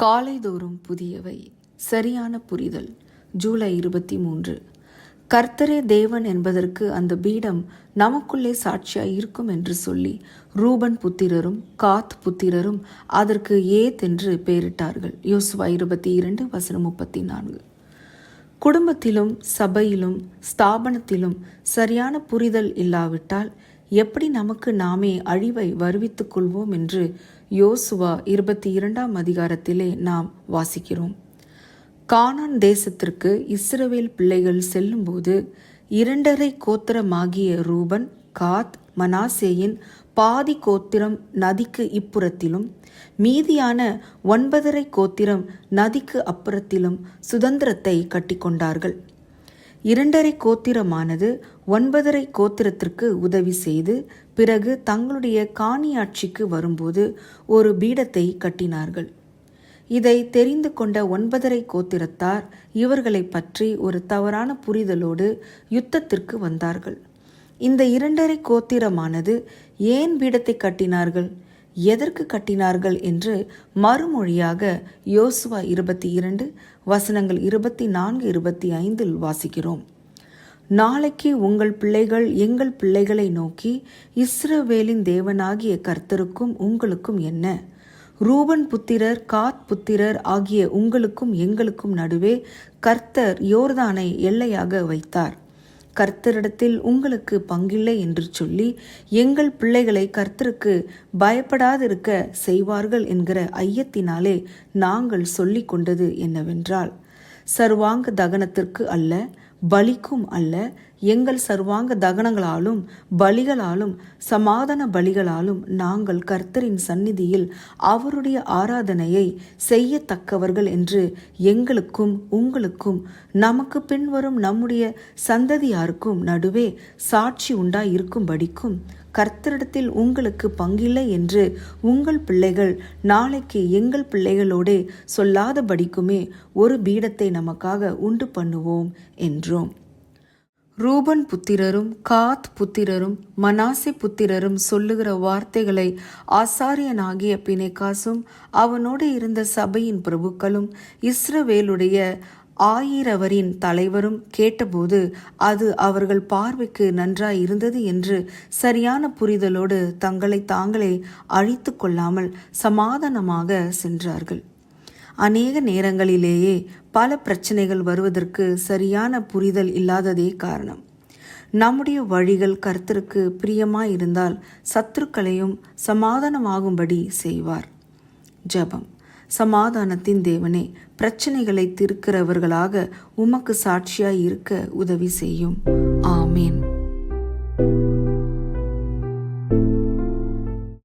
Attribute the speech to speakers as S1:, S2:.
S1: காலைதோறும் புதியவை. சரியான புரிதல். ஜூலை 23. கர்த்தரே தேவன் என்பதற்கு அந்த பீடம் நமக்குள்ளே சாட்சியாய் இருக்கும் என்று சொல்லி ரூபன் புத்திரரும் காத் புத்திரரும் அதற்கு ஏத் என்று பெயரிட்டார்கள். யோசுவா 22:34. குடும்பத்திலும் சபையிலும் ஸ்தாபனத்திலும் சரியான புரிதல் இல்லாவிட்டால் எப்படி நமக்கு நாமே அழிவை வருவித்துக் கொள்வோம் என்று யோசுவா 22 நாம் வாசிக்கிறோம். கானான் தேசத்திற்கு இஸ்ரவேல் பிள்ளைகள் செல்லும்போது 2.5 கோத்திரமாகிய ரூபன் காத் மனாசேயின் பாதி கோத்திரம் நதிக்கு இப்புறத்திலும் மீதியான 9.5 கோத்திரம் நதிக்கு அப்புறத்திலும் சுதந்திரத்தை கட்டிக்கொண்டார்கள். 2.5 கோத்திரமானது 9.5 கோத்திரத்திற்கு உதவி செய்து பிறகு தங்களுடைய காணியாட்சிக்கு வரும்போது ஒரு பீடத்தை கட்டினார்கள். இதை தெரிந்து கொண்ட 9.5 கோத்திரத்தார் இவர்களை பற்றி ஒரு தவறான புரிதலோடு யுத்தத்திற்கு வந்தார்கள். இந்த 2.5 கோத்திரமானது ஏன் பீடத்தை கட்டினார்கள், எதற்கு கட்டினார்கள் என்று மறுமொழியாக யோசுவா 22:24-25 வாசிக்கிறோம். நாளைக்கு உங்கள் பிள்ளைகள் எங்கள் பிள்ளைகளை நோக்கி, இஸ்ரவேலின் தேவனாகிய கர்த்தருக்கும் உங்களுக்கும் என்ன? ரூபன் புத்திரர் காத் புத்திரர் ஆகிய உங்களுக்கும் எங்களுக்கும் நடுவே கர்த்தர் யோர்தானை எல்லையாக வைத்தார். கர்த்தரிடத்தில் உங்களுக்கு பங்கில்லை என்று சொல்லி எங்கள் பிள்ளைகளை கர்த்தருக்கு பயப்படாதிருக்க செய்வார்கள் என்கிற ஐயத்தினாலே நாங்கள் சொல்லி கொண்டது என்னவென்றால், சர்வாங்க தகனத்திற்கு அல்ல, பலிக்கும் அல்ல, எங்கள் சர்வாங்க தகனங்களாலும் பலிகளாலும் சமாதான பலிகளாலும் நாங்கள் கர்த்தரின் சந்நிதியில் அவருடைய ஆராதனையை செய்யத்தக்கவர்கள் என்று எங்களுக்கும் உங்களுக்கும் நமக்கு பின்வரும் நம்முடைய சந்ததியாருக்கும் நடுவே சாட்சி உண்டாயிருக்கும்படிக்கும் கர்த்தரிடத்தில் உங்களுக்கு பங்கில்லை என்று உங்கள் பிள்ளைகள் நாளைக்கு எங்கள் பிள்ளைகளோடே சொல்லாதபடிக்குமே ஒரு பீடத்தை நமக்காக உண்டு பண்ணுவோம் என்றோம். ரூபன் புத்திரரும் காத் புத்திரரும் மனாசே புத்திரரும் சொல்லுகிற வார்த்தைகளை ஆசாரியனாகிய பினெகாசும் அவனோடு இருந்த சபையின் பிரபுக்களும் இஸ்ரவேலுடைய 1000 தலைவரும் கேட்டபோது அது அவர்கள் பார்வைக்கு நன்றாய் இருந்தது என்று சரியான புரிதலோடு தங்களை தாங்களே அழித்து கொள்ளாமல் சமாதானமாக சென்றார்கள். அநேக நேரங்களிலேயே பல பிரச்சனைகள் வருவதற்கு சரியான புரிதல் இல்லாததே காரணம். நம்முடைய வழிகள் கர்த்தருக்கு பிரியமாயிருந்தால் சத்துருக்களையும் சமாதானமாகும்படி செய்வார். ஜெபம். சமாதானத்தின் தேவனே, பிரச்சனைகளை தீர்க்கிறவர்களாக உமக்கு சாட்சியாய் இருக்க உதவி செய்யும். ஆமேன்.